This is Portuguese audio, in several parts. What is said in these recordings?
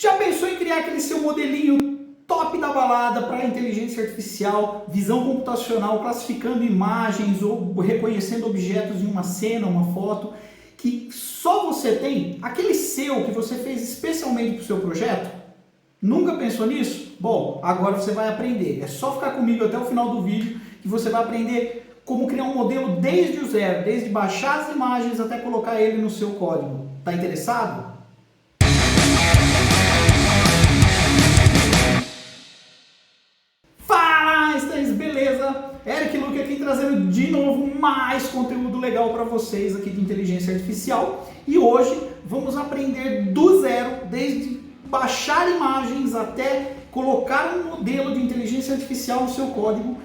Já pensou em criar aquele seu modelinho top da balada para inteligência artificial, visão computacional, classificando imagens ou reconhecendo objetos em uma cena, uma foto, que só você tem? Aquele seu que você fez especialmente para o seu projeto? Nunca pensou nisso? Bom, agora você vai aprender. É só ficar comigo até o final do vídeo que você vai aprender como criar um modelo desde o zero, desde baixar as imagens até colocar ele no seu código. Tá interessado? Fala, Einsteins, beleza? Eric Luque aqui trazendo de novo mais conteúdo legal para vocês aqui de inteligência artificial. E hoje vamos aprender do zero, desde baixar imagens até colocar um modelo de inteligência artificial no seu código,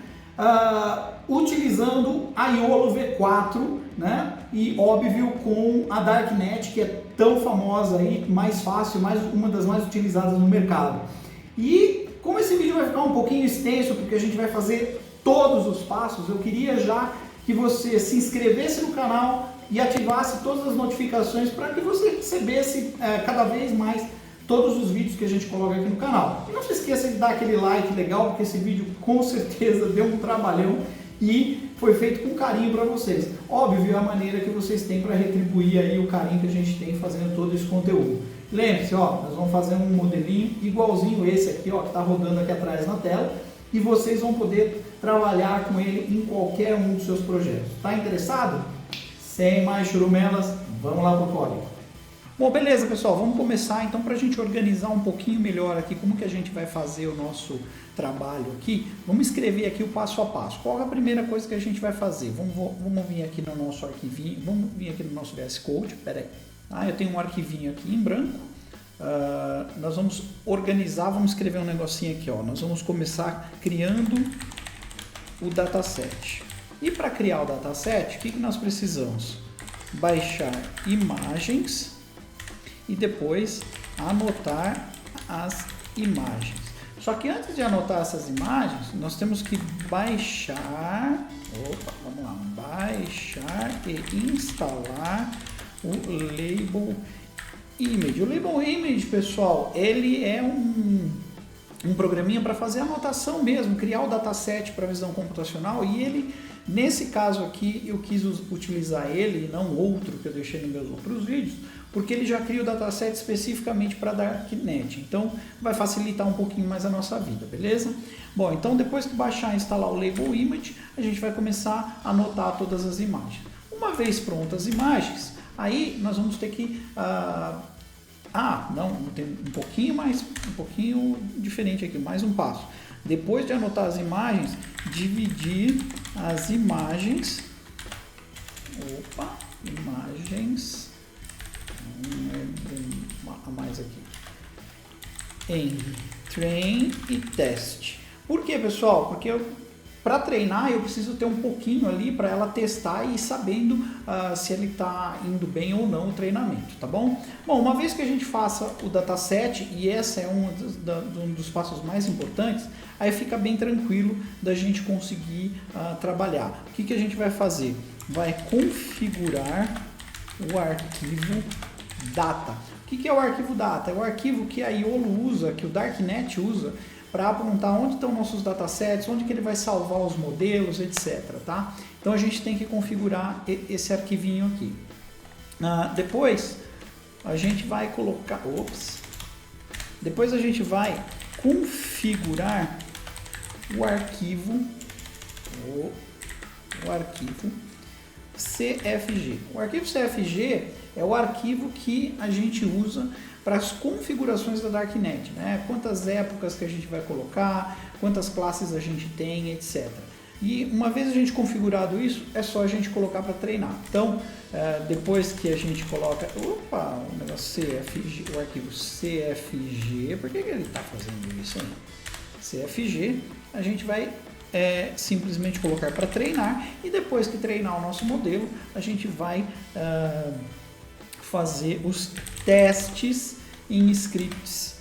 utilizando a YOLO V4, né? E óbvio com a Darknet, que é tão famosa aí, mais fácil, uma das mais utilizadas no mercado. E como esse vídeo vai ficar um pouquinho extenso, porque a gente vai fazer todos os passos, eu queria já que você se inscrevesse no canal e ativasse todas as notificações para que você recebesse cada vez mais todos os vídeos que a gente coloca aqui no canal. E não se esqueça de dar aquele like legal, porque esse vídeo com certeza deu um trabalhão e foi feito com carinho para vocês. Óbvio, é a maneira que vocês têm para retribuir aí o carinho que a gente tem fazendo todo esse conteúdo. Lembre-se, ó, nós vamos fazer um modelinho igualzinho esse aqui, ó, que está rodando aqui atrás na tela, e vocês vão poder trabalhar com ele em qualquer um dos seus projetos. Tá interessado? Sem mais churumelas, vamos lá pro código. Bom, beleza, pessoal, vamos começar então para a gente organizar um pouquinho melhor aqui como que a gente vai fazer o nosso trabalho aqui. Vamos escrever aqui o passo a passo. Qual é a primeira coisa que a gente vai fazer? Vamos vir aqui no nosso arquivinho, vamos vir aqui no nosso VS Code, pera aí. Eu tenho um arquivinho aqui em branco. Nós vamos organizar, vamos escrever um negocinho aqui, ó. Nós vamos começar criando o dataset. E para criar o dataset, o que nós precisamos? Baixar imagens e depois anotar as imagens. Só que antes de anotar essas imagens, nós temos que baixar, vamos lá, baixar e instalar o Label Image. O Label Image, pessoal, ele é um programinha para fazer anotação mesmo, criar o dataset para visão computacional, e ele, nesse caso aqui, eu quis utilizar ele e não outro que eu deixei nos meus outros vídeos, porque ele já cria o dataset especificamente para Darknet, então vai facilitar um pouquinho mais a nossa vida, beleza? Bom, então depois que baixar e instalar o Label Image, a gente vai começar a anotar todas as imagens. Uma vez prontas as imagens, aí nós vamos ter que... tem um pouquinho diferente aqui, mais um passo. Depois de anotar as imagens, dividir as imagens, imagens, a mais aqui, em train e teste. Por quê, pessoal? Porque para treinar eu preciso ter um pouquinho ali para ela testar e ir sabendo se ele está indo bem ou não o treinamento, tá bom? Bom, uma vez que a gente faça o dataset, e essa é um dos passos mais importantes, aí fica bem tranquilo da gente conseguir trabalhar. O que a gente vai fazer? Vai configurar o arquivo data. O que é o arquivo data? É o arquivo que a YOLO usa, que o Darknet usa, para apontar onde estão nossos datasets, onde que ele vai salvar os modelos, etc. Tá? Então a gente tem que configurar esse arquivinho aqui. Depois a gente vai colocar... Depois a gente vai configurar o arquivo CFG. O arquivo CFG é o arquivo que a gente usa para as configurações da Darknet, né? Quantas épocas que a gente vai colocar, quantas classes a gente tem, etc. E uma vez a gente configurado isso, é só a gente colocar para treinar. Então, depois que a gente coloca, o negócio CFG, o arquivo CFG, por que ele está fazendo isso aí? CFG, a gente vai simplesmente colocar para treinar, e depois que treinar o nosso modelo, a gente vai fazer os testes em scripts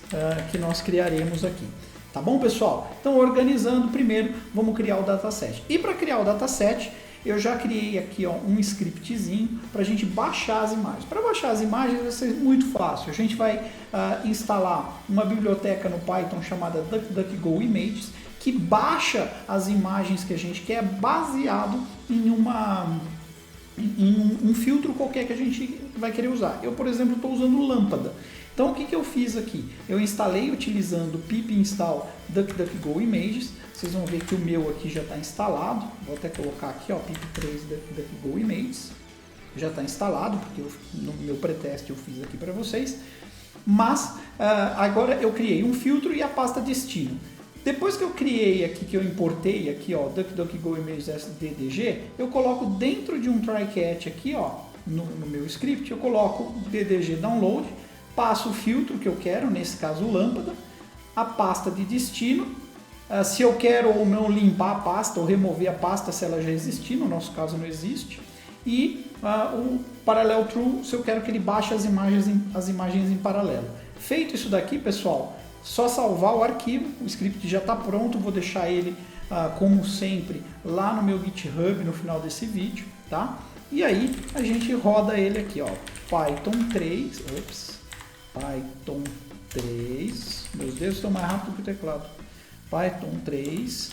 que nós criaremos aqui. Tá bom, pessoal? Então, organizando, primeiro vamos criar o dataset. E para criar o dataset, eu já criei aqui, ó, um scriptzinho para a gente baixar as imagens. Para baixar as imagens vai ser muito fácil. A gente vai instalar uma biblioteca no Python chamada DuckDuckGo Images, que baixa as imagens que a gente quer baseado em um filtro qualquer que a gente vai querer usar. Eu, por exemplo, estou usando lâmpada. Então, o que eu fiz aqui? Eu instalei utilizando pip install DuckDuckGo Images. Vocês vão ver que o meu aqui já está instalado. Vou até colocar aqui, ó, pip3 DuckDuckGo Images. Já está instalado, porque no meu pré-teste eu fiz aqui para vocês. Mas, agora eu criei um filtro e a pasta destino. Depois que eu criei aqui, que eu importei aqui, ó, DuckDuckGo Images SDDG, eu coloco dentro de um try-catch aqui, ó, no meu script, eu coloco DDG download, passo o filtro que eu quero, nesse caso lâmpada, a pasta de destino, se eu quero ou não limpar a pasta ou remover a pasta se ela já existir, no nosso caso não existe, e o parallel true se eu quero que ele baixe as imagens em paralelo. Feito isso daqui, pessoal, só salvar o arquivo, o script já está pronto, vou deixar ele, como sempre, lá no meu GitHub no final desse vídeo, tá? E aí a gente roda ele aqui, ó, Python 3, Python 3, meus dedos estão mais rápido que o teclado, Python 3,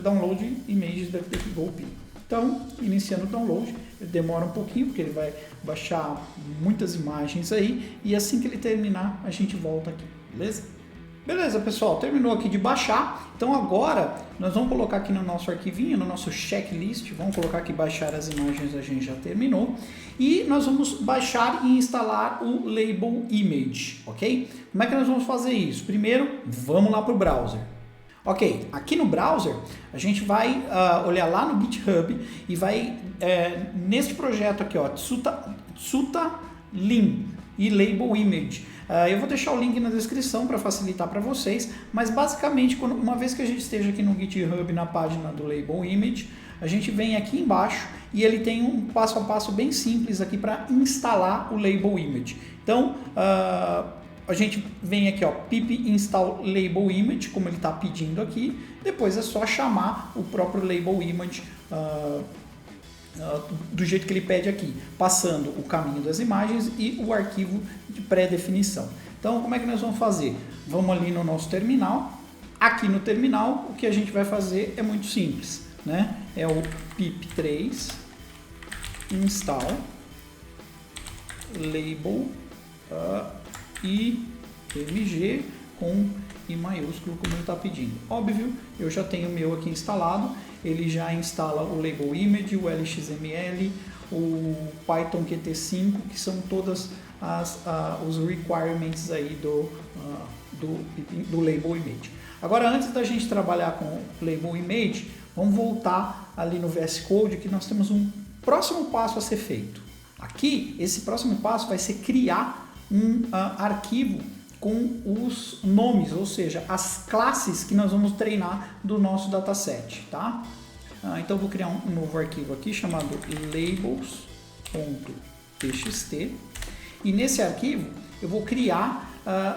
download images DuckDuckGo pip. Então, iniciando o download, ele demora um pouquinho, porque ele vai baixar muitas imagens aí, e assim que ele terminar, a gente volta aqui, beleza? Beleza, pessoal, terminou aqui de baixar, então agora nós vamos colocar aqui no nosso arquivinho, no nosso checklist, vamos colocar aqui baixar as imagens, a gente já terminou, e nós vamos baixar e instalar o Label Image, ok? Como é que nós vamos fazer isso? Primeiro, vamos lá para o browser. Ok, aqui no browser a gente vai olhar lá no GitHub e vai neste projeto aqui, ó, Tsuta-Lim e Label Image. Eu vou deixar o link na descrição para facilitar para vocês, mas basicamente uma vez que a gente esteja aqui no GitHub na página do Label Image, a gente vem aqui embaixo e ele tem um passo a passo bem simples aqui para instalar o Label Image. Então, a gente vem aqui, ó, pip install label image, como ele está pedindo aqui. Depois é só chamar o próprio label image do jeito que ele pede aqui, passando o caminho das imagens e o arquivo de pré-definição. Então, como é que nós vamos fazer? Vamos ali no nosso terminal. Aqui no terminal, o que a gente vai fazer é muito simples, né? É o pip3 install label IMG com I maiúsculo, como ele está pedindo. Óbvio, eu já tenho o meu aqui instalado, ele já instala o Label Image, o LXML, o Python Qt5, que são todas os requirements aí do Label Image. Agora, antes da gente trabalhar com o Label Image, vamos voltar ali no VS Code, que nós temos um próximo passo a ser feito. Aqui, esse próximo passo vai ser criar um arquivo com os nomes, ou seja, as classes que nós vamos treinar do nosso dataset, tá? Então eu vou criar um novo arquivo aqui chamado labels.txt e nesse arquivo eu vou criar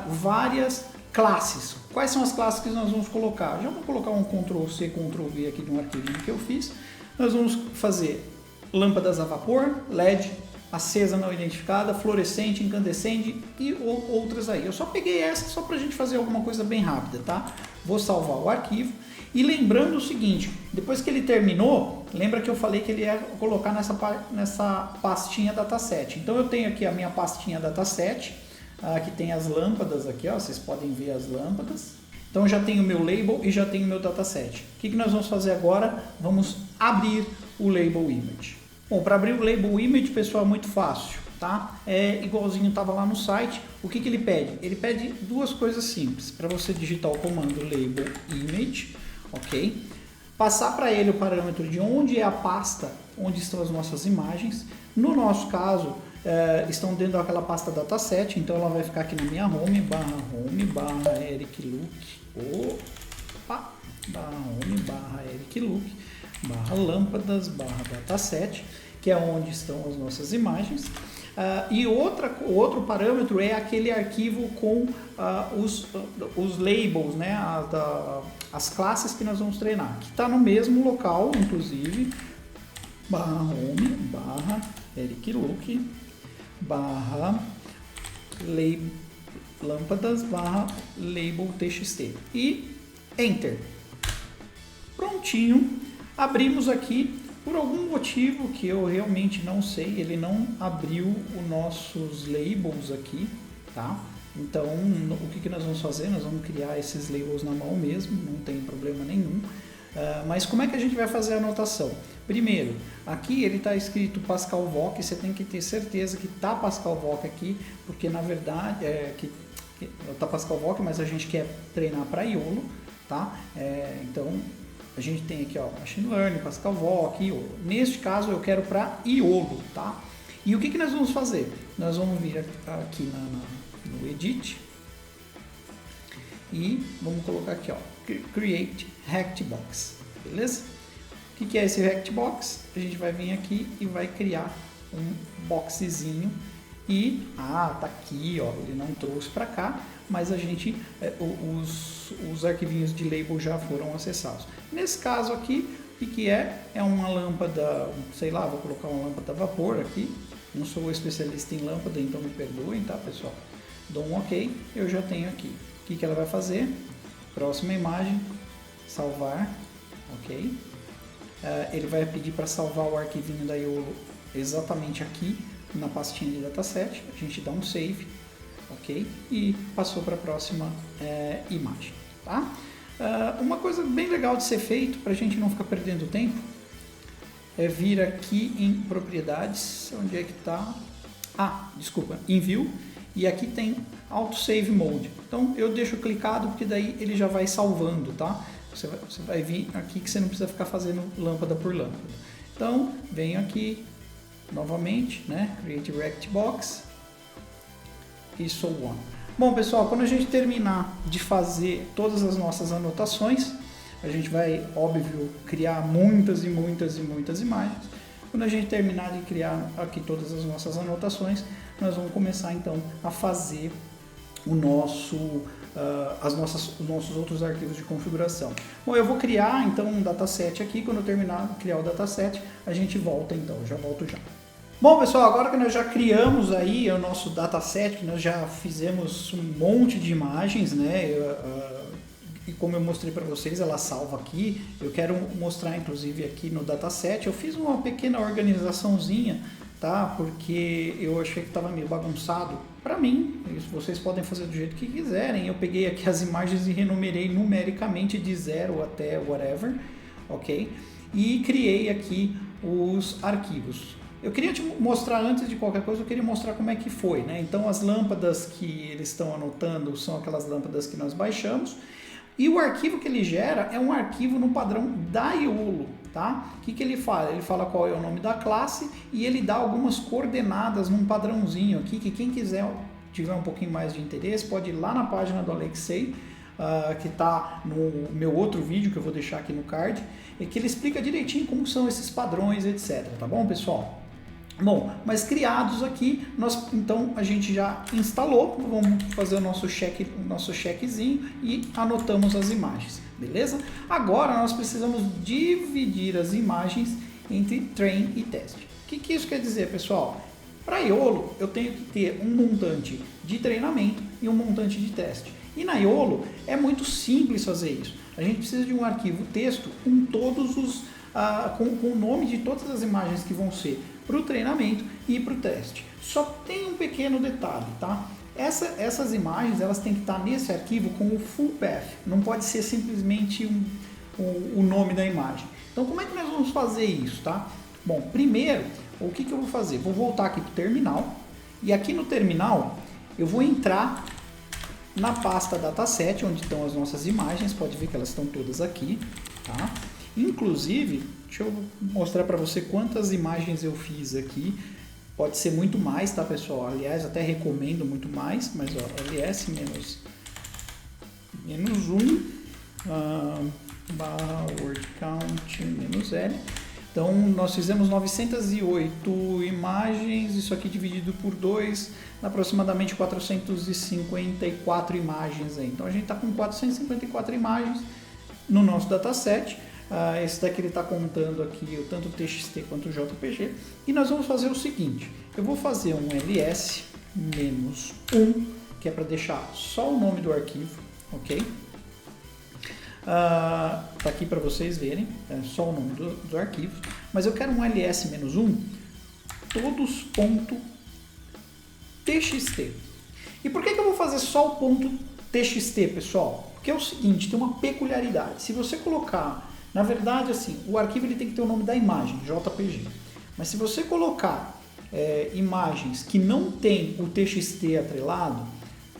várias classes. Quais são as classes que nós vamos colocar? Já vou colocar um Ctrl+C, Ctrl+V aqui de um arquivinho que eu fiz. Nós vamos fazer lâmpadas a vapor, LED, acesa não identificada, fluorescente, incandescente e outras aí. Eu só peguei essa só para a gente fazer alguma coisa bem rápida, tá? Vou salvar o arquivo e lembrando o seguinte, depois que ele terminou, lembra que eu falei que ele ia colocar nessa pastinha dataset. Então eu tenho aqui a minha pastinha dataset, que tem as lâmpadas aqui, ó, vocês podem ver as lâmpadas. Então já tenho o meu label e já tenho o meu dataset. O que nós vamos fazer agora? Vamos abrir o Label Image. Bom, para abrir o Label Image, pessoal, é muito fácil, tá? É igualzinho estava lá no site. O que ele pede? Ele pede duas coisas simples. Para você digitar o comando Label Image, ok? Passar para ele o parâmetro de onde é a pasta, onde estão as nossas imagens. No nosso caso, estão dentro daquela pasta dataset, então ela vai ficar aqui na minha home, barra Eric Luke, barra home, barra Eric Luke, barra lâmpadas, barra dataset. O que é onde estão as nossas imagens. E outro parâmetro é aquele arquivo com os labels, né, as classes que nós vamos treinar, que está no mesmo local, inclusive, /home, /Eric Luque, /lâmpadas, /label txt e Enter. Prontinho, abrimos aqui. Por algum motivo que eu realmente não sei, ele não abriu os nossos labels aqui, tá? Então, o que nós vamos fazer? Nós vamos criar esses labels na mão mesmo, não tem problema nenhum. Mas como é que a gente vai fazer a anotação? Primeiro, aqui ele está escrito Pascal Voc, você tem que ter certeza que está Pascal Voc aqui, porque na verdade está Pascal Voc, mas a gente quer treinar para Iolo, tá? Então, a gente tem aqui, ó, Machine Learning, Pascal Voc, Iolo. Neste caso, eu quero para Iolo, tá? E o que nós vamos fazer? Nós vamos vir aqui no Edit e vamos colocar aqui, ó, Create Rectbox, beleza? O que é esse Rectbox? A gente vai vir aqui e vai criar um boxezinho e, tá aqui, ó, ele não trouxe para cá, mas a gente, os arquivinhos de label já foram acessados. Nesse caso aqui, o que é? É uma lâmpada, sei lá, vou colocar uma lâmpada a vapor aqui. Não sou especialista em lâmpada, então me perdoem, tá, pessoal? Dou um OK, eu já tenho aqui. O que ela vai fazer? Próxima imagem, salvar, OK. Ele vai pedir para salvar o arquivinho da Iolo exatamente aqui, na pastinha de dataset. A gente dá um save. Ok? E passou para a próxima imagem, tá? Uma coisa bem legal de ser feito, para a gente não ficar perdendo tempo, é vir aqui em propriedades, onde é que está? Desculpa, em View, e aqui tem Autosave Mode. Então eu deixo clicado, porque daí ele já vai salvando, tá? Você vai vir aqui que você não precisa ficar fazendo lâmpada por lâmpada. Então, venho aqui novamente, né? Create Rectbox. E so on. Bom, pessoal, quando a gente terminar de fazer todas as nossas anotações, a gente vai, óbvio, criar muitas e muitas e muitas imagens. Quando a gente terminar de criar aqui todas as nossas anotações, nós vamos começar então a fazer os nossos outros arquivos de configuração. Bom, eu vou criar então um dataset aqui. Quando eu terminar de criar o dataset, a gente volta então, já volto já. Bom, pessoal, agora que nós já criamos aí o nosso dataset, que nós já fizemos um monte de imagens, né? E como eu mostrei para vocês, ela salva aqui. Eu quero mostrar, inclusive, aqui no dataset. Eu fiz uma pequena organizaçãozinha, tá? Porque eu achei que estava meio bagunçado. Para mim, vocês podem fazer do jeito que quiserem. Eu peguei aqui as imagens e renumerei numericamente de 0 até whatever, ok? E criei aqui os arquivos. Eu queria te mostrar, antes de qualquer coisa, eu queria mostrar como é que foi, né? Então, as lâmpadas que eles estão anotando são aquelas lâmpadas que nós baixamos. E o arquivo que ele gera é um arquivo no padrão da Iolo, tá? O que ele fala? Ele fala qual é o nome da classe e ele dá algumas coordenadas num padrãozinho aqui, que quem quiser, tiver um pouquinho mais de interesse, pode ir lá na página do Alexei, que está no meu outro vídeo, que eu vou deixar aqui no card, e que ele explica direitinho como são esses padrões, etc. Tá bom, pessoal? Bom, mas criados aqui, então a gente já instalou, vamos fazer o nosso checkzinho e anotamos as imagens, beleza? Agora nós precisamos dividir as imagens entre train e teste. O que isso quer dizer, pessoal? Para Iolo eu tenho que ter um montante de treinamento e um montante de teste. E na Iolo é muito simples fazer isso. A gente precisa de um arquivo texto com todos os com o nome de todas as imagens que vão ser para o treinamento e para o teste. Só tem um pequeno detalhe, tá? Essas imagens elas têm que estar nesse arquivo com o full path, não pode ser simplesmente o nome da imagem. Então como é que nós vamos fazer isso, tá? Bom, primeiro, o que eu vou fazer? Vou voltar aqui para o terminal e aqui no terminal eu vou entrar na pasta dataset, onde estão as nossas imagens, pode ver que elas estão todas aqui, tá? Inclusive, deixa eu mostrar para você quantas imagens eu fiz aqui. Pode ser muito mais, tá, pessoal? Aliás, até recomendo muito mais, mas ó, ls -1 barra word count -l. Então, nós fizemos 908 imagens, isso aqui dividido por 2, aproximadamente 454 imagens aí. Então, a gente está com 454 imagens no nosso dataset. Esse daqui ele está contando aqui tanto o TXT quanto o JPG. E nós vamos fazer o seguinte, eu vou fazer um ls-1, que é para deixar só o nome do arquivo, ok? Tá aqui para vocês verem, é só o nome do arquivo, mas eu quero um ls-1 todos.txt. E por que eu vou fazer só o ponto .txt, pessoal? Porque é o seguinte, tem uma peculiaridade. Se você colocar, na verdade, assim, o arquivo ele tem que ter o nome da imagem, JPG. Mas se você colocar imagens que não tem o TXT atrelado,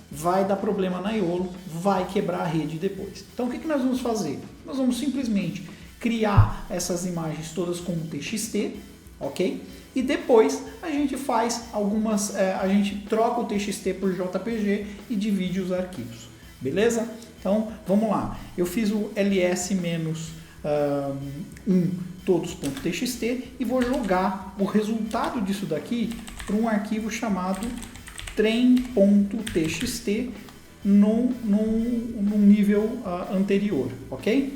vai dar problema na Iolo, vai quebrar a rede depois. Então o que nós vamos fazer? Nós vamos simplesmente criar essas imagens todas com TXT, ok? E depois a gente faz algumas, a gente troca o TXT por JPG e divide os arquivos, beleza? Então vamos lá, eu fiz o ls-1 todos.txt e vou jogar o resultado disso daqui para um arquivo chamado trem.txt num nível anterior, ok?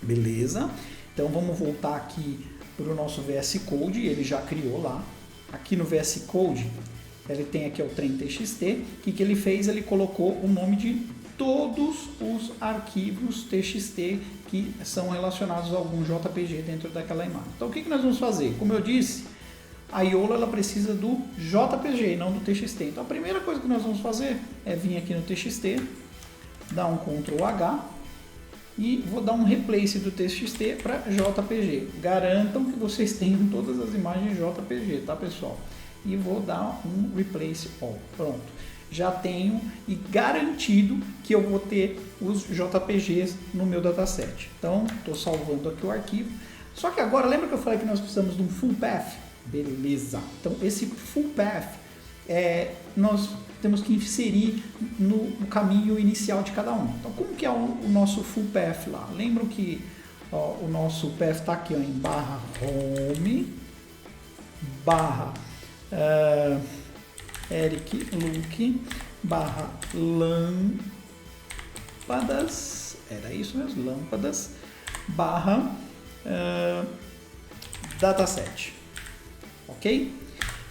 Beleza? Então vamos voltar aqui para o nosso VS Code, ele já criou lá. Aqui no VS Code ele tem aqui o trem.txt. O que ele fez? Ele colocou o nome de todos os arquivos TXT que são relacionados a algum JPG dentro daquela imagem. Então o que nós vamos fazer? Como eu disse, a Iolo ela precisa do JPG e não do TXT. Então a primeira coisa que nós vamos fazer é vir aqui no TXT, dar um Ctrl H e vou dar um replace do TXT para JPG. Garantam que vocês tenham todas as imagens JPG, tá, pessoal? E vou dar um replace all. Pronto. Já tenho e garantido que eu vou ter os JPGs no meu dataset. Então estou salvando aqui o arquivo. Só que agora, lembra que eu falei que nós precisamos de um full path? Beleza. Então esse full path nós temos que inserir no caminho inicial de cada um. Então como que é o nosso full path lá? Lembram que o nosso path está aqui em barra home, barra Eric Luke, barra lâmpadas, era isso mesmo, lâmpadas, barra dataset. Ok?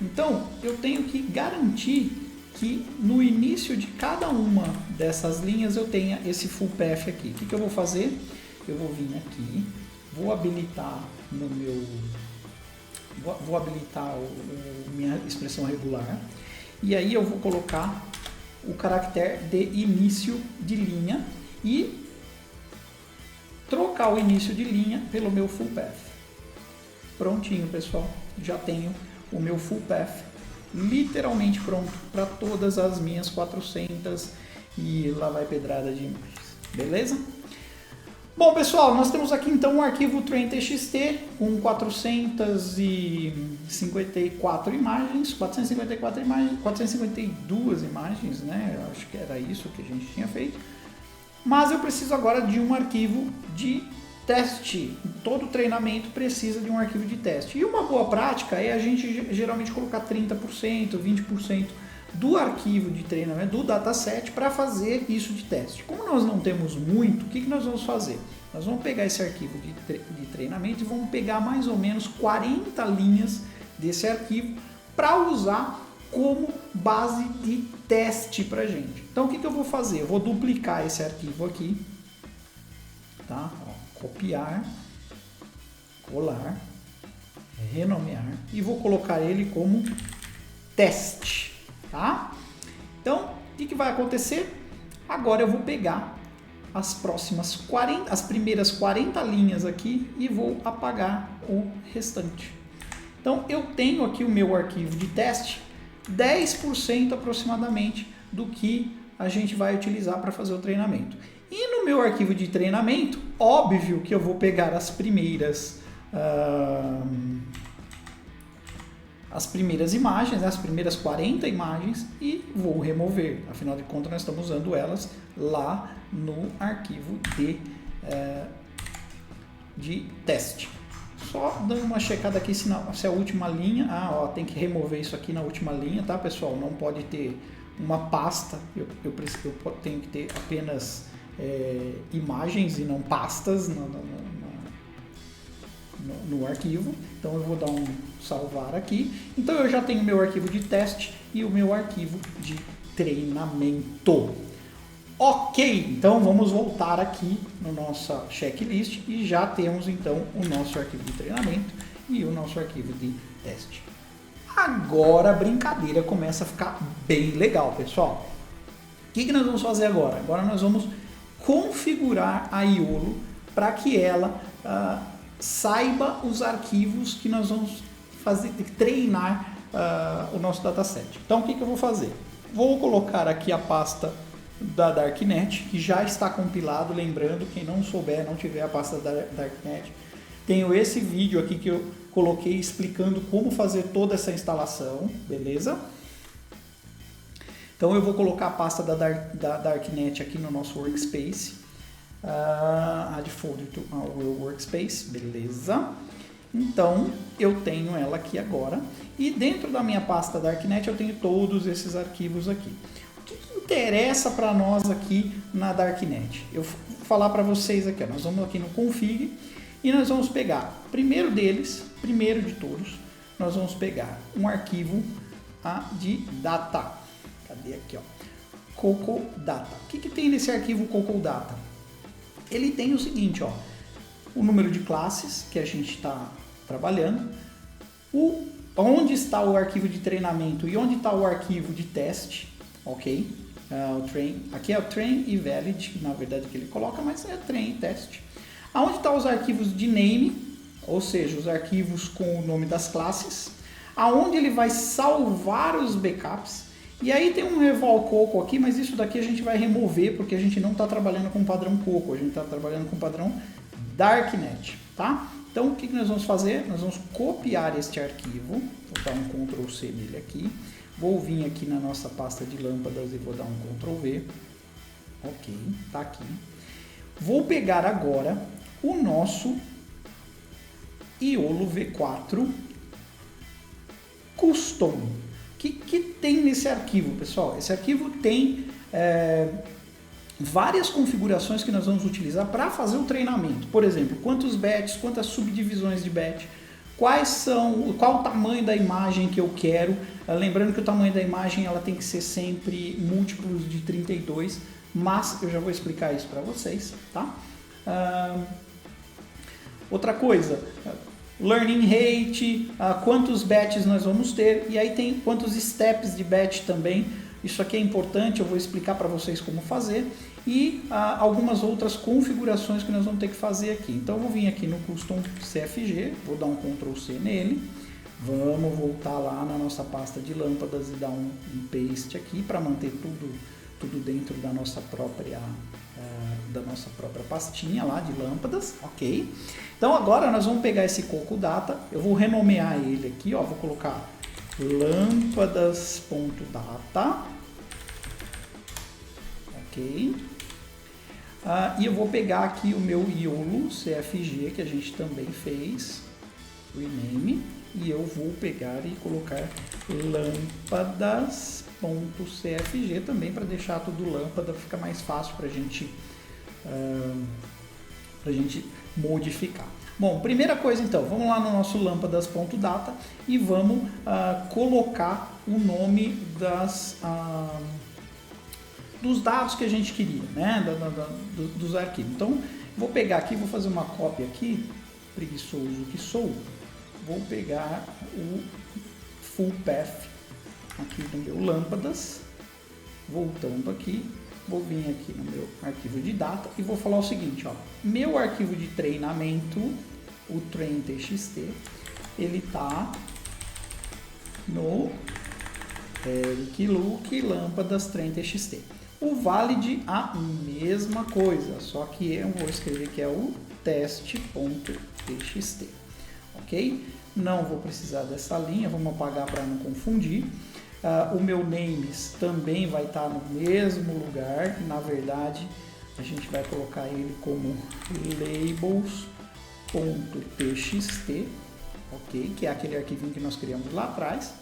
Então, eu tenho que garantir que no início de cada uma dessas linhas eu tenha esse full path aqui. O que eu vou fazer? Eu vou vir aqui, vou habilitar no meu... Vou habilitar minha expressão regular e aí eu vou colocar o caractere de início de linha e trocar o início de linha pelo meu full path. Prontinho, pessoal. Já tenho o meu full path literalmente pronto para todas as minhas 400 e lá vai pedrada de imagens. Beleza? Bom, pessoal, nós temos aqui então um arquivo trem.txt com 454 imagens, 452 imagens, né? Eu acho que era isso que a gente tinha feito. Mas eu preciso agora de um arquivo de teste. Todo treinamento precisa de um arquivo de teste. E uma boa prática é a gente geralmente colocar 30%, 20% do arquivo de treinamento, do dataset, para fazer isso de teste. Como nós não temos muito, o que nós vamos fazer? Nós vamos pegar esse arquivo de treinamento e vamos pegar mais ou menos 40 linhas desse arquivo para usar como base de teste para a gente. Então o que eu vou fazer? Eu vou duplicar esse arquivo aqui, tá? Copiar, colar, renomear e vou colocar ele como teste, tá? Então, o que vai acontecer? Agora eu vou pegar as primeiras 40 linhas aqui e vou apagar o restante. Então, eu tenho aqui o meu arquivo de teste, 10% aproximadamente do que a gente vai utilizar para fazer o treinamento. E no meu arquivo de treinamento, óbvio que eu vou pegar as primeiras imagens, as primeiras 40 imagens e vou remover. Afinal de contas, nós estamos usando elas lá no arquivo de teste. Só dando uma checada aqui se a última linha, tem que remover isso aqui na última linha, tá pessoal? Não pode ter uma pasta, eu tenho que ter apenas imagens e não pastas no arquivo. Então eu vou dar um salvar aqui. Então eu já tenho meu arquivo de teste e o meu arquivo de treinamento. Ok, então vamos voltar aqui no nossa checklist e já temos então o nosso arquivo de treinamento e o nosso arquivo de teste. Agora a brincadeira começa a ficar bem legal, pessoal. O que nós vamos fazer agora? Agora nós vamos configurar a Iolo para que ela saiba os arquivos que nós vamos treinar o nosso dataset. Então o que eu vou fazer? Vou colocar aqui a pasta da Darknet, que já está compilado. Lembrando, quem não souber, não tiver a pasta da Darknet, tenho esse vídeo aqui que eu coloquei explicando como fazer toda essa instalação, beleza? Então eu vou colocar a pasta da Darknet aqui no nosso workspace, add folder to our workspace, beleza? Então eu tenho ela aqui agora e dentro da minha pasta Darknet eu tenho todos esses arquivos aqui. O que interessa para nós aqui na Darknet? Eu vou falar para vocês aqui, nós vamos aqui no config e nós vamos pegar, primeiro de todos, nós vamos pegar um arquivo de data. Cadê aqui, ó? Coco Data. O que tem nesse arquivo Coco Data? Ele tem o seguinte, ó, o número de classes que a gente está trabalhando, onde está o arquivo de treinamento e onde está o arquivo de teste, ok? O train, aqui é o train e valid, na verdade que ele coloca, mas é train e teste. Aonde estão os arquivos de name, ou seja, os arquivos com o nome das classes, aonde ele vai salvar os backups. E aí tem um reval Coco aqui, mas isso daqui a gente vai remover porque a gente não está trabalhando com o padrão Coco, a gente está trabalhando com o padrão Darknet, tá? Então o que nós vamos fazer? Nós vamos copiar este arquivo, vou dar um Ctrl C nele aqui, vou vir aqui na nossa pasta de lâmpadas e vou dar um Ctrl V, ok, tá aqui. Vou pegar agora o nosso Iolo V4 Custom. O que tem nesse arquivo, pessoal? Esse arquivo tem várias configurações que nós vamos utilizar para fazer o treinamento. Por exemplo, quantos batches, quantas subdivisões de batch, qual o tamanho da imagem que eu quero. Lembrando que o tamanho da imagem ela tem que ser sempre múltiplos de 32, mas eu já vou explicar isso para vocês, tá? Outra coisa, learning rate, quantos batches nós vamos ter, e aí tem quantos steps de batch também. Isso aqui é importante, eu vou explicar para vocês como fazer, e algumas outras configurações que nós vamos ter que fazer aqui. Então eu vou vir aqui no Custom CFG, vou dar um Ctrl C nele, vamos voltar lá na nossa pasta de lâmpadas e dar um paste aqui para manter tudo dentro da nossa própria pastinha lá de lâmpadas, ok? Então agora nós vamos pegar esse Coco Data, eu vou renomear ele aqui, ó, vou colocar lâmpadas.data, ok? E eu vou pegar aqui o meu Iolo CFG que a gente também fez, rename, e eu vou pegar e colocar lâmpadas.cfg também para deixar tudo lâmpada, fica mais fácil para a gente modificar. Bom, primeira coisa então, vamos lá no nosso lâmpadas.data e vamos colocar o nome dos dados que a gente queria, né? Dos arquivos. Então, vou pegar aqui, vou fazer uma cópia aqui, preguiçoso que sou, vou pegar o full path aqui do meu lâmpadas, voltando aqui, vou vir aqui no meu arquivo de data e vou falar o seguinte, ó, meu arquivo de treinamento, o train.txt, ele tá no Eric Luke lâmpadas train.txt. O valid a mesma coisa, só que eu vou escrever que é o teste.txt, ok? Não vou precisar dessa linha, vamos apagar para não confundir. O meu names também vai estar no mesmo lugar, na verdade a gente vai colocar ele como labels .txt, ok? Que é aquele arquivinho que nós criamos lá atrás.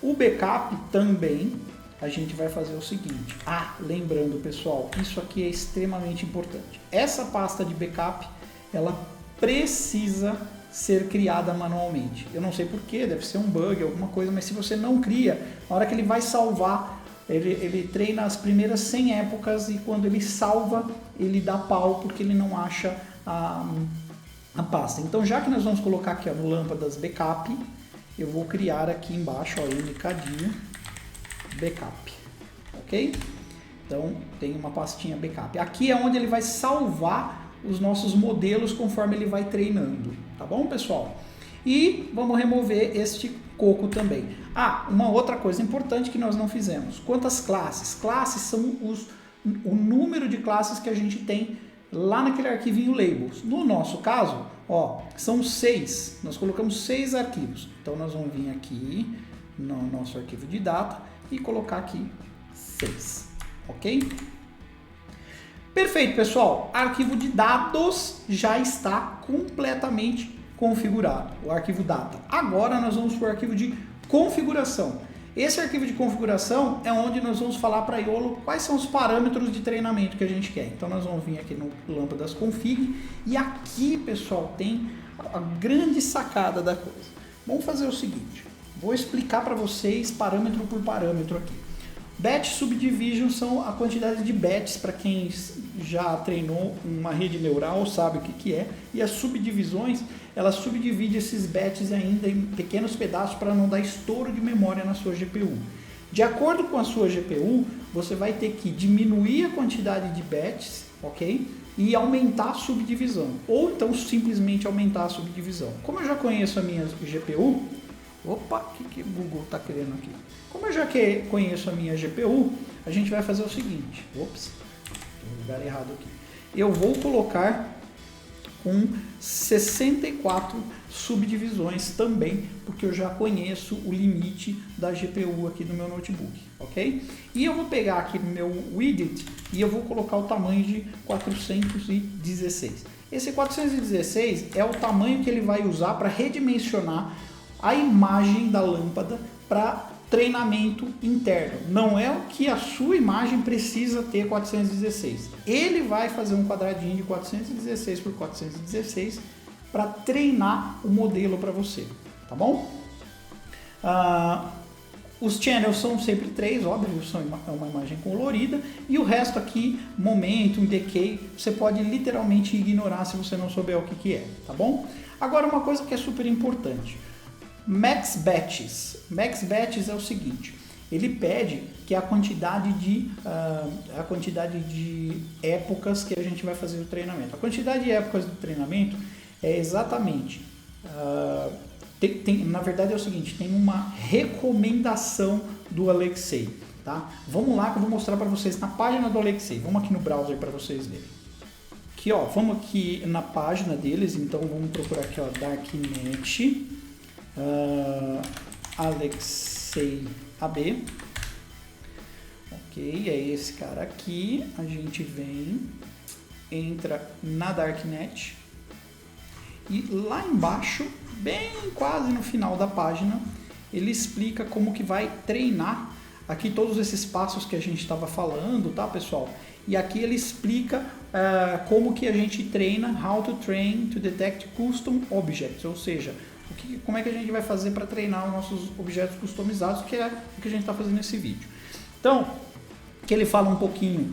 O backup também, a gente vai fazer o seguinte. Lembrando, pessoal, isso aqui é extremamente importante. Essa pasta de backup, ela precisa ser criada manualmente. Eu não sei porquê, deve ser um bug, alguma coisa, mas se você não cria, na hora que ele vai salvar, ele treina as primeiras 100 épocas e quando ele salva, ele dá pau porque ele não acha a pasta. Então, já que nós vamos colocar aqui, ó, no Lâmpadas Backup, eu vou criar aqui embaixo, ó, mkdir backup, ok? Então, tem uma pastinha backup. Aqui é onde ele vai salvar os nossos modelos conforme ele vai treinando, tá bom, pessoal? E vamos remover este coco também. Uma outra coisa importante que nós não fizemos. Quantas classes? Classes são o número de classes que a gente tem lá naquele arquivinho labels. No nosso caso, ó, são 6. Nós colocamos 6 arquivos. Então, nós vamos vir aqui no nosso arquivo de data e colocar aqui 6, ok? Perfeito, pessoal. Arquivo de dados já está completamente configurado, o arquivo data. Agora nós vamos para o arquivo de configuração. Esse arquivo de configuração é onde nós vamos falar para a Iolo quais são os parâmetros de treinamento que a gente quer. Então nós vamos vir aqui no Lâmpadas Config e aqui, pessoal, tem a grande sacada da coisa. Vamos fazer o seguinte, vou explicar para vocês parâmetro por parâmetro aqui. Batch Subdivision são a quantidade de batches, para quem já treinou uma rede neural sabe o que é, e as subdivisões, ela subdivide esses batches ainda em pequenos pedaços para não dar estouro de memória na sua GPU. De acordo com a sua GPU, você vai ter que diminuir a quantidade de batches, ok? E aumentar a subdivisão, ou então simplesmente aumentar a subdivisão. Como eu já conheço a minha GPU, opa, o que o Google está querendo aqui? Como eu já conheço a minha GPU, a gente vai fazer o seguinte. Ops, tem um lugar errado aqui. Eu vou colocar com 64 subdivisões também, porque eu já conheço o limite da GPU aqui no meu notebook, ok? E eu vou pegar aqui no meu widget e eu vou colocar o tamanho de 416. Esse 416 é o tamanho que ele vai usar para redimensionar a imagem da lâmpada para treinamento interno. Não é o que a sua imagem precisa ter 416. Ele vai fazer um quadradinho de 416 por 416 para treinar o modelo para você, tá bom? Os channels são sempre 3, óbvio, é uma imagem colorida, e o resto aqui, momentum, decay, você pode literalmente ignorar se você não souber o que é, tá bom? Agora, uma coisa que é super importante. Max Batches. Max Batches é o seguinte, ele pede que a quantidade de épocas que a gente vai fazer o treinamento. A quantidade de épocas do treinamento é exatamente, na verdade é o seguinte, tem uma recomendação do Alexei, tá? Vamos lá que eu vou mostrar para vocês na página do Alexei. Vamos aqui no browser para vocês verem. Aqui, ó, vamos aqui na página deles, então vamos procurar aqui, ó, Darknet. Alexei AB, ok, é esse cara aqui. A gente vem, entra na Darknet e lá embaixo, bem quase no final da página, ele explica como que vai treinar aqui todos esses passos que a gente estava falando, tá, pessoal? E aqui ele explica como que a gente treina, how to train to detect custom objects, ou seja, como é que a gente vai fazer para treinar os nossos objetos customizados, que é o que a gente está fazendo nesse vídeo. Então, que ele fala um pouquinho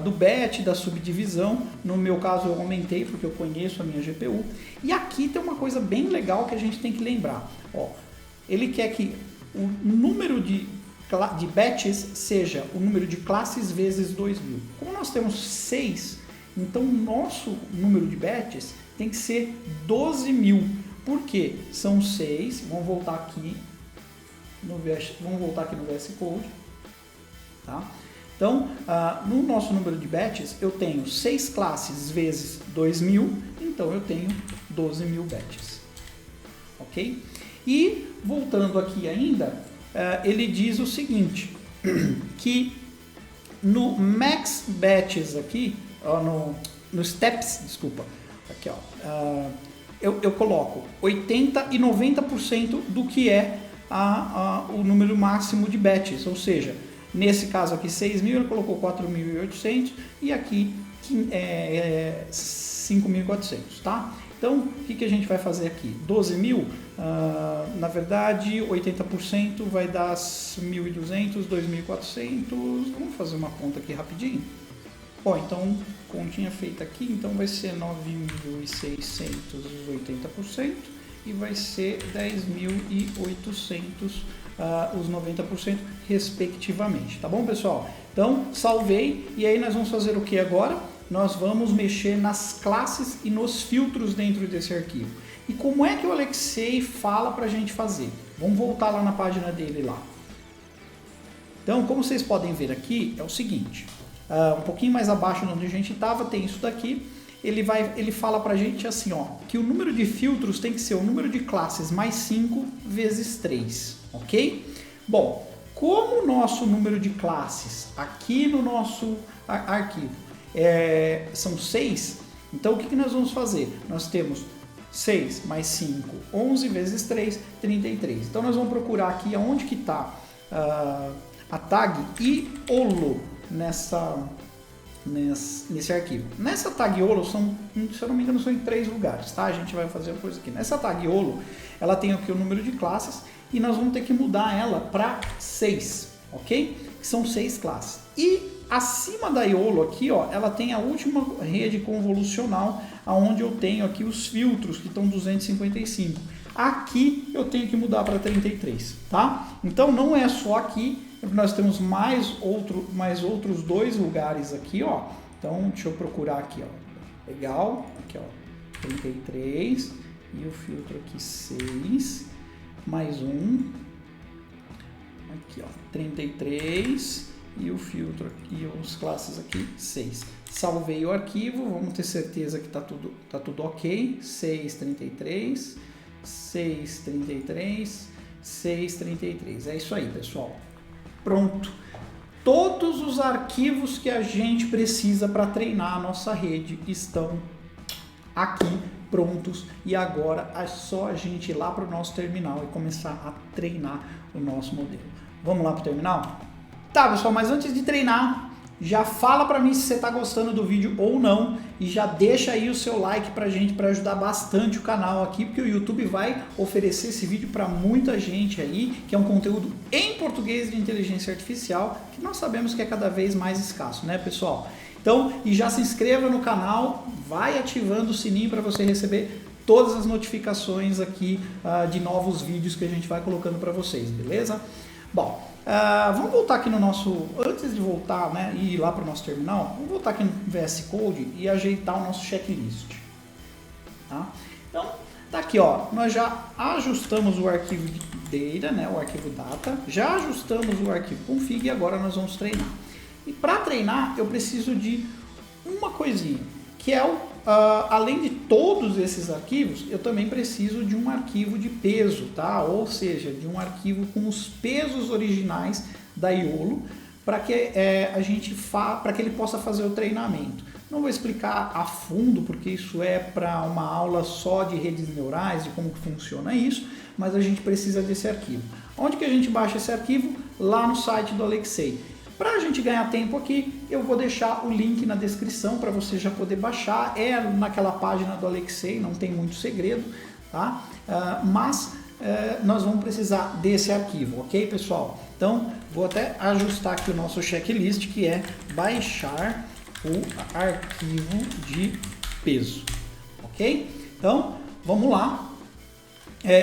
do batch, da subdivisão. No meu caso eu aumentei porque eu conheço a minha GPU. E aqui tem uma coisa bem legal que a gente tem que lembrar. Ó, ele quer que o número de batches seja o número de classes vezes 2000. Como nós temos 6, então o nosso número de batches tem que ser 12.000. Por quê? São 6, vamos voltar aqui no VS Code, tá? Então, no nosso número de batches, eu tenho 6 classes vezes 2.000, então eu tenho 12.000 batches, ok? E, voltando aqui ainda, ele diz o seguinte, que no Max Batches aqui, no Steps, desculpa, aqui ó, eu coloco 80% e 90% do que é o número máximo de batches, ou seja, nesse caso aqui 6.000, ele colocou 4.800 e aqui 5.400, tá? Então, o que a gente vai fazer aqui? 12.000, na verdade, 80% vai dar 1.200, 2.400, vamos fazer uma conta aqui rapidinho? Bom, então, continha feita aqui, então vai ser 9.600, 80%, e vai ser 10.800, os 90% respectivamente, tá bom, pessoal? Então, salvei, e aí nós vamos fazer o que agora? Nós vamos mexer nas classes e nos filtros dentro desse arquivo. E como é que o Alexei fala para a gente fazer? Vamos voltar lá na página dele lá. Então, como vocês podem ver aqui, é o seguinte, um pouquinho mais abaixo de onde a gente estava, tem isso daqui. Ele fala pra gente assim, ó, que o número de filtros tem que ser o número de classes mais 5 vezes 3, ok? Bom, como o nosso número de classes aqui no nosso arquivo são 6, então o que nós vamos fazer? Nós temos 6 mais 5, 11 vezes 3, 33. Então nós vamos procurar aqui onde que está a tag IOLO nesse arquivo. Nessa tag YOLO, se eu não me engano, são em 3 lugares, tá? A gente vai fazer uma coisa aqui. Nessa tag YOLO, ela tem aqui o número de classes e nós vamos ter que mudar ela para 6, ok? Que são 6 classes. E acima da YOLO aqui, ó, ela tem a última rede convolucional, onde eu tenho aqui os filtros, que estão 255. Aqui eu tenho que mudar para 33, tá? Então não é só aqui, nós temos mais outros 2 lugares aqui, ó. Então deixa eu procurar aqui, ó. Legal, aqui ó, 33 e o filtro aqui 6, mais um, aqui ó, 33 e o filtro e as classes aqui 6. Salvei o arquivo, vamos ter certeza que tá tudo ok. 633, 633, 633. É isso aí, pessoal. Pronto. Todos os arquivos que a gente precisa para treinar a nossa rede estão aqui prontos e agora é só a gente ir lá para o nosso terminal e começar a treinar o nosso modelo. Vamos lá para o terminal? Tá, pessoal, mas antes de treinar, já fala para mim se você está gostando do vídeo ou não e já deixa aí o seu like pra gente, para ajudar bastante o canal aqui, porque o YouTube vai oferecer esse vídeo para muita gente aí, que é um conteúdo em português de inteligência artificial, que nós sabemos que é cada vez mais escasso, né, pessoal? Então, e já se inscreva no canal, vai ativando o sininho para você receber todas as notificações aqui de novos vídeos que a gente vai colocando para vocês, beleza? Bom, vamos voltar aqui no nosso, antes de voltar, né, e ir lá para o nosso terminal, vamos voltar aqui no VS Code e ajeitar o nosso checklist. Tá? Então, tá aqui, ó, nós já ajustamos o arquivo data, né, o arquivo data, já ajustamos o arquivo config e agora nós vamos treinar. E para treinar eu preciso de uma coisinha, que é além de todos esses arquivos, eu também preciso de um arquivo de peso, tá? Ou seja, de um arquivo com os pesos originais da YOLO, para que para que ele possa fazer o treinamento. Não vou explicar a fundo, porque isso é para uma aula só de redes neurais, de como que funciona isso, mas a gente precisa desse arquivo. Onde que a gente baixa esse arquivo? Lá no site do Alexei. Para a gente ganhar tempo aqui, eu vou deixar o link na descrição para você já poder baixar. É naquela página do Alexei, não tem muito segredo, tá? Mas nós vamos precisar desse arquivo, ok, pessoal? Então, vou até ajustar aqui o nosso checklist, que é baixar o arquivo de peso, ok? Então, vamos lá.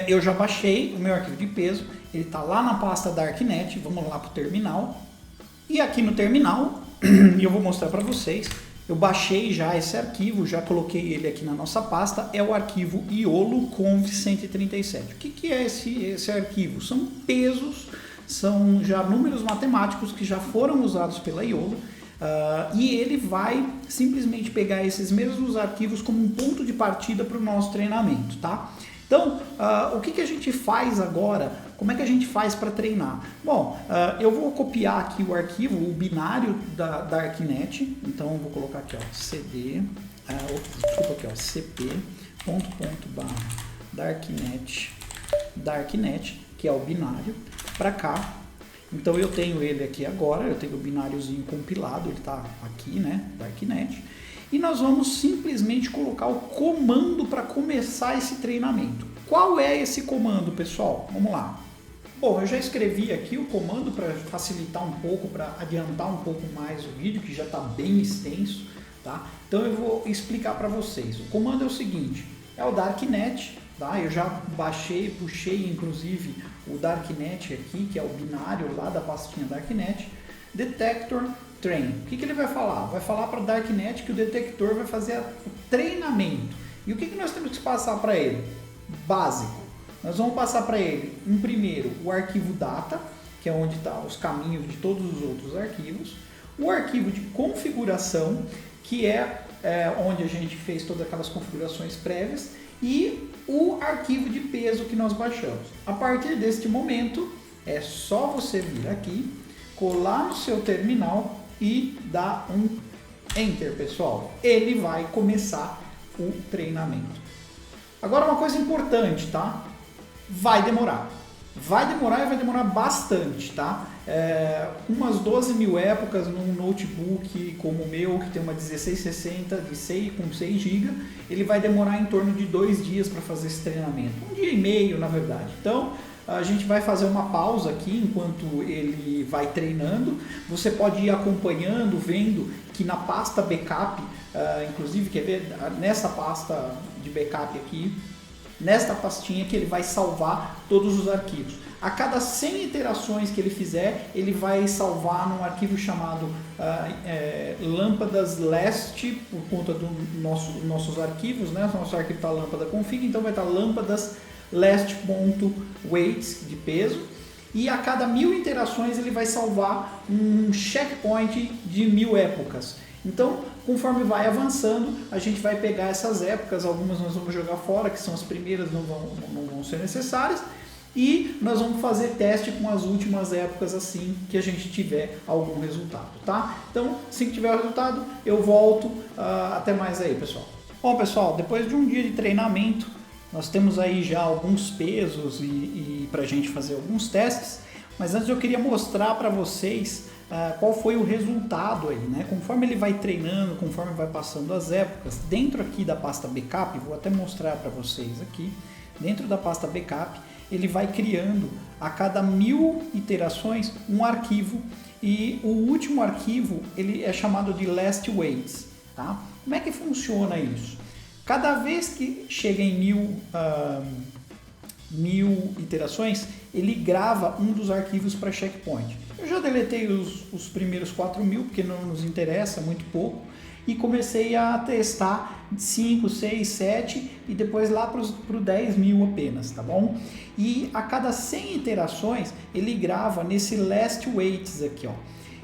Eu já baixei o meu arquivo de peso, ele está lá na pasta Darknet, vamos lá para o terminal. E aqui no terminal, eu vou mostrar para vocês, eu baixei já esse arquivo, já coloquei ele aqui na nossa pasta, é o arquivo YOLO Conf 137. O que é esse arquivo? São pesos, são já números matemáticos que já foram usados pela YOLO, e ele vai simplesmente pegar esses mesmos arquivos como um ponto de partida para o nosso treinamento, tá? Então, o que a gente faz agora? Como é que a gente faz para treinar? Bom, eu vou copiar aqui o arquivo, o binário da Darknet. Então, eu vou colocar aqui, ó, cd desculpa aqui, ó, cp.darknet, que é o binário, para cá. Então eu tenho ele aqui agora, eu tenho o bináriozinho compilado, ele está aqui, né, Darknet. E nós vamos simplesmente colocar o comando para começar esse treinamento. Qual é esse comando, pessoal? Vamos lá. Bom, eu já escrevi aqui o comando para facilitar um pouco, para adiantar um pouco mais o vídeo, que já está bem extenso, tá? Então eu vou explicar para vocês. O comando é o seguinte, é o Darknet, tá? Eu já baixei, puxei inclusive o Darknet aqui, que é o binário lá da pastinha Darknet, detector train. O que ele vai falar? Vai falar para o Darknet que o detector vai fazer o treinamento. E o que nós temos que passar para ele? Básico. Nós vamos passar para ele, primeiro, o arquivo data, que é onde estão os caminhos de todos os outros arquivos, o arquivo de configuração, que é onde a gente fez todas aquelas configurações prévias, e o arquivo de peso que nós baixamos. A partir deste momento, é só você vir aqui, colar no seu terminal e dar um Enter, pessoal. Ele vai começar o treinamento. Agora uma coisa importante, tá? Vai demorar e vai demorar bastante, tá? Umas 12 mil épocas num notebook como o meu, que tem uma 1660 com 6 GB, ele vai demorar em torno de 2 dias para fazer esse treinamento, 1 dia e meio na verdade. Então a gente vai fazer uma pausa aqui enquanto ele vai treinando. Você pode ir acompanhando, vendo que na pasta backup, inclusive quer ver nessa pasta de backup aqui, nesta pastinha que ele vai salvar todos os arquivos. A cada 100 iterações que ele fizer, ele vai salvar num arquivo chamado lâmpadas last, por conta dos nossos arquivos, né? Nosso arquivo está lâmpada config, então vai estar lâmpadas last.weights de peso. E a cada 1000 interações ele vai salvar um checkpoint de 1000 épocas. Então, conforme vai avançando, a gente vai pegar essas épocas, algumas nós vamos jogar fora, que são as primeiras, não vão ser necessárias, e nós vamos fazer teste com as últimas épocas assim que a gente tiver algum resultado, tá? Então, assim que tiver o resultado, eu volto. Até mais aí, pessoal. Bom, pessoal, depois de um dia de treinamento, nós temos aí já alguns pesos e para a gente fazer alguns testes, mas antes eu queria mostrar para vocês qual foi o resultado aí, né? Conforme ele vai treinando, conforme vai passando as épocas, dentro aqui da pasta backup, vou até mostrar para vocês aqui, dentro da pasta backup, ele vai criando a cada 1000 iterações um arquivo, e o último arquivo ele é chamado de last weights, tá? Como é que funciona isso? Cada vez que chega em 1000 iterações, ele grava um dos arquivos para checkpoint. Eu já deletei os primeiros 4000, porque não nos interessa, muito pouco, e comecei a testar 5, 6, 7 e depois lá para o 10.000 apenas, tá bom? E a cada 100 iterações, ele grava nesse last weights aqui, ó.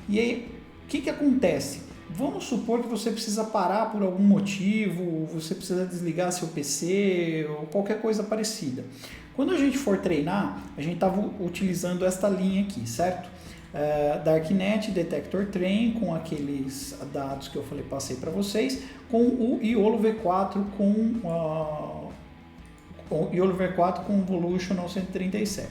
E aí, o que acontece? Vamos supor que você precisa parar por algum motivo, você precisa desligar seu PC ou qualquer coisa parecida. Quando a gente for treinar, a gente estava utilizando esta linha aqui, certo? Darknet, Detector Train, com aqueles dados que eu passei para vocês, com o Iolo V4 com Volutional 137.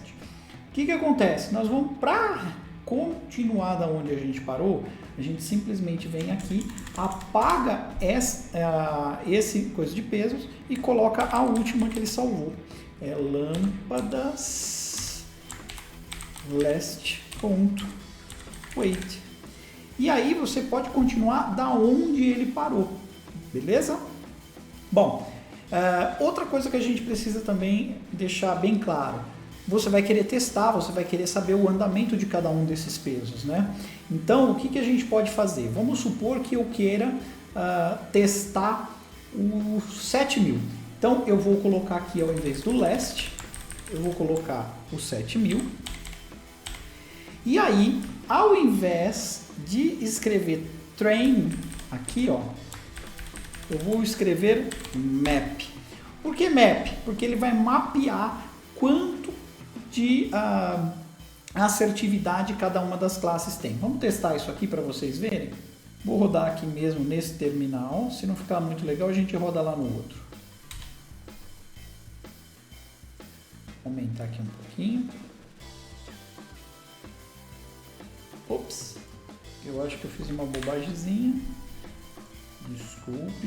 O que acontece? Nós vamos para continuar da onde a gente parou, a gente simplesmente vem aqui, apaga esse coisa de pesos e coloca a última que ele salvou. É lâmpadas last.weight. E aí você pode continuar da onde ele parou, beleza? Bom, outra coisa que a gente precisa também deixar bem claro, você vai querer testar, você vai querer saber o andamento de cada um desses pesos, né? Então, o que a gente pode fazer? Vamos supor que eu queira testar o 7000. Então, eu vou colocar aqui, ao invés do last, eu vou colocar o 7000. E aí, ao invés de escrever train aqui, ó, eu vou escrever map. Por que map? Porque ele vai mapear quanto de assertividade cada uma das classes tem. Vamos testar isso aqui para vocês verem? Vou rodar aqui mesmo nesse terminal. Se não ficar muito legal, a gente roda lá no outro. Vou aumentar aqui um pouquinho. Ops, eu acho que eu fiz uma bobagemzinha. Desculpe.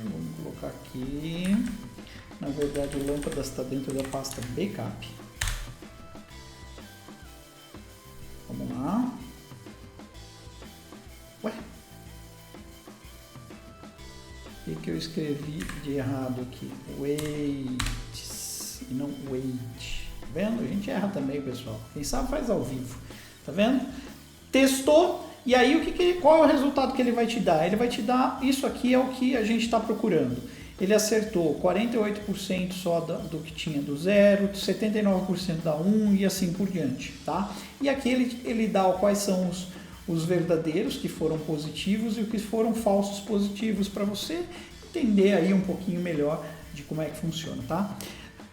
Vamos colocar aqui. Na verdade, o lâmpada está dentro da pasta backup. Vamos lá. Ué? O que eu escrevi de errado aqui? Wait e não wait. Tá vendo? A gente erra também, pessoal. Quem sabe faz ao vivo. Tá vendo? Testou. E aí, qual é o resultado que ele vai te dar? Ele vai te dar, isso aqui é o que a gente está procurando. Ele acertou 48% só do que tinha do 0, 79% da 1 e assim por diante, tá? E aqui ele dá quais são os verdadeiros que foram positivos e os que foram falsos positivos para você entender aí um pouquinho melhor de como é que funciona, tá?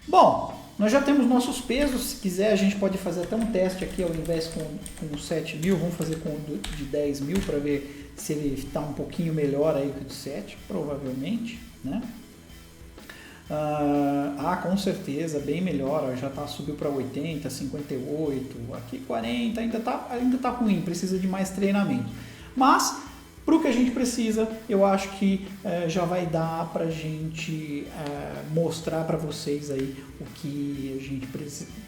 Bom, nós já temos nossos pesos, se quiser a gente pode fazer até um teste aqui ao invés com 7 mil, vamos fazer com o de 10 mil para ver se ele está um pouquinho melhor aí que o de 7, provavelmente, né? Com certeza, bem melhor, ó, já subiu para 80, 58, aqui 40, ainda tá ruim, precisa de mais treinamento. Mas, para o que a gente precisa, eu acho que já vai dar para a gente mostrar para vocês aí o que a gente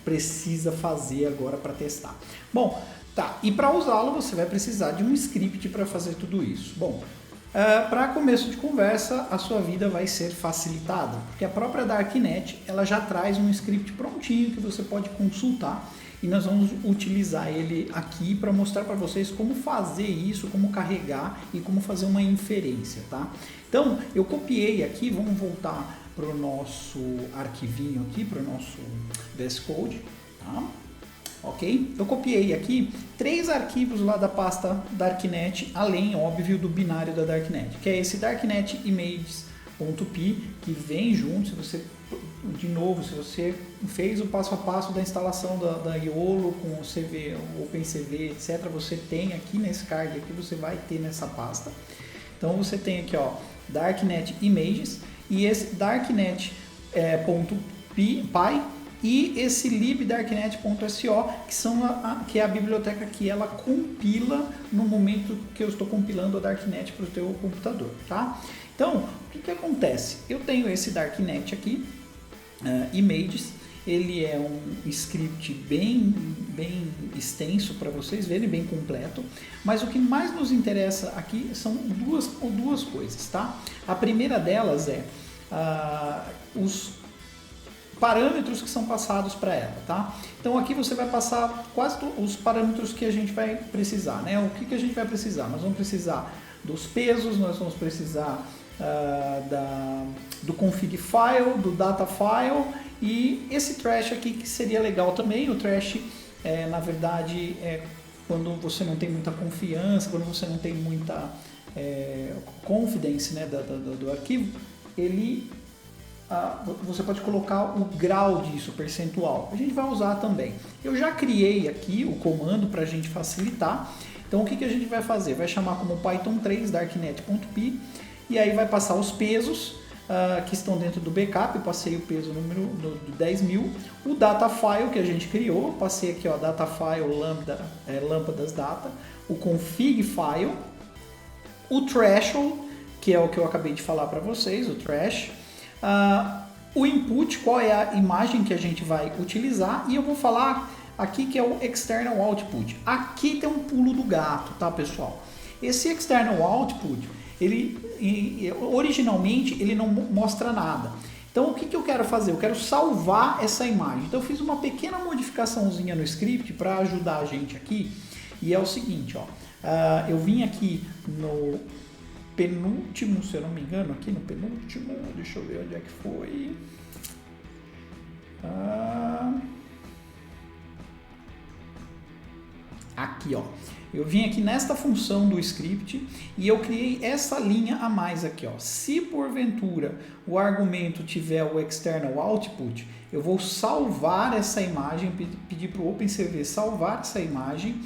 precisa fazer agora para testar. Bom, tá, e para usá-lo você vai precisar de um script para fazer tudo isso. Bom, para começo de conversa, a sua vida vai ser facilitada, porque a própria Darknet ela já traz um script prontinho que você pode consultar e nós vamos utilizar ele aqui para mostrar para vocês como fazer isso, como carregar e como fazer uma inferência, tá? Então, eu copiei aqui, vamos voltar para o nosso arquivinho aqui, para o nosso VS Code, tá? Ok? Eu copiei aqui 3 arquivos lá da pasta Darknet, além, óbvio, do binário da Darknet, que é esse Darknet images.py, que vem junto, se você fez o passo a passo da instalação da YOLO com o CV, o OpenCV, etc., você tem aqui nesse card, aqui você vai ter nessa pasta. Então você tem aqui, ó, Darknet Images e esse Darknet .py e esse libdarknet.so, que é a biblioteca que ela compila no momento que eu estou compilando a Darknet para o teu computador, tá? Então, o que acontece? Eu tenho esse Darknet aqui, Images, ele é um script bem extenso para vocês verem, bem completo, mas o que mais nos interessa aqui são duas coisas, tá? A primeira delas é os parâmetros que são passados para ela, tá? Então aqui você vai passar quase os parâmetros que a gente vai precisar, né? O que a gente vai precisar? Nós vamos precisar dos pesos, nós vamos precisar do config file, do data file e esse trash aqui que seria legal também. O trash na verdade é quando você não tem muita confiança, quando você não tem muita confidence, né, do arquivo, você pode colocar o grau disso, percentual. A gente vai usar também. Eu já criei aqui o comando para a gente facilitar. Então o que a gente vai fazer? Vai chamar como Python 3 darknet.py e aí vai passar os pesos que estão dentro do backup. Eu passei o peso número do 10 mil. O data file que a gente criou, passei aqui, ó, data file lâmpadas data. O config file. O threshold, que é o que eu acabei de falar para vocês, o trash. O input, qual é a imagem que a gente vai utilizar, e eu vou falar aqui que é o external output. Aqui tem um pulo do gato, tá, pessoal? Esse external output, originalmente ele não mostra nada. Então o que eu quero fazer? Eu quero salvar essa imagem. Então eu fiz uma pequena modificaçãozinha no script para ajudar a gente aqui, e é o seguinte, ó, eu vim aqui no penúltimo, se eu não me engano, aqui no penúltimo, deixa eu ver onde é que foi. aqui, ó. Eu vim aqui nesta função do script e eu criei essa linha a mais aqui, ó. Se porventura o argumento tiver o external output, eu vou salvar essa imagem, pedir para o OpenCV salvar essa imagem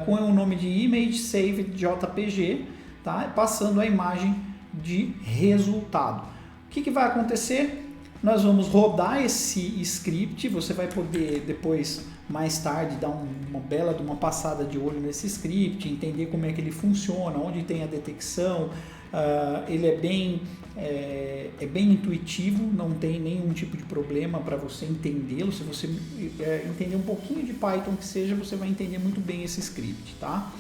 com o nome de ImageSavedJPG, tá? Passando a imagem de resultado. O que vai acontecer? Nós vamos rodar esse script, você vai poder depois, mais tarde, dar uma passada de olho nesse script, entender como é que ele funciona, onde tem a detecção. Ele é bem intuitivo, não tem nenhum tipo de problema para você entendê-lo. Se você entender um pouquinho de Python que seja, você vai entender muito bem esse script, tá?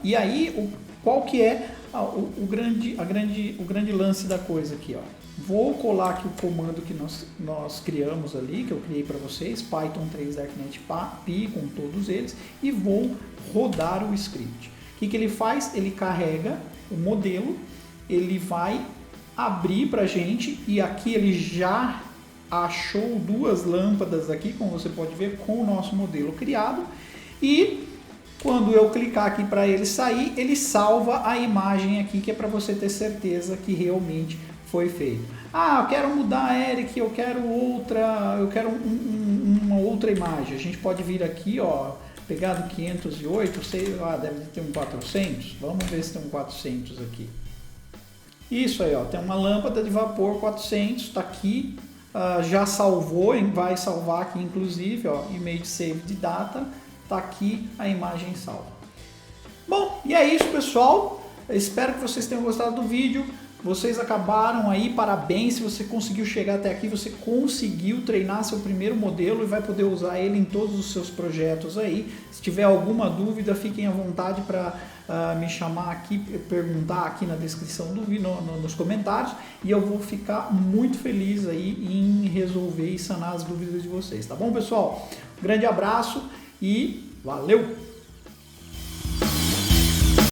E aí, qual que é o grande lance da coisa aqui, ó? Vou colar aqui o comando que nós criamos ali, que eu criei para vocês, Python 3 Darknet Pi com todos eles, e vou rodar o script. O que ele faz? Ele carrega o modelo, ele vai abrir para a gente, e aqui ele já achou duas lâmpadas aqui, como você pode ver, com o nosso modelo criado, e quando eu clicar aqui para ele sair, ele salva a imagem aqui, que é para você ter certeza que realmente foi feito. Eu quero mudar, Eric, eu quero uma outra imagem. A gente pode vir aqui, ó, pegar do 508, sei lá, deve ter um 400. Vamos ver se tem um 400 aqui. Isso aí, ó, tem uma lâmpada de vapor 400, tá aqui, já salvou, vai salvar aqui inclusive, ó, Image Saved Data, tá aqui a imagem salva. Bom, e é isso, pessoal. Eu espero que vocês tenham gostado do vídeo. Vocês acabaram aí, parabéns, se você conseguiu chegar até aqui, você conseguiu treinar seu primeiro modelo e vai poder usar ele em todos os seus projetos aí. Se tiver alguma dúvida, fiquem à vontade para me chamar aqui, perguntar aqui na descrição do vídeo, nos comentários, e eu vou ficar muito feliz aí em resolver e sanar as dúvidas de vocês, tá bom, pessoal? Um grande abraço e valeu!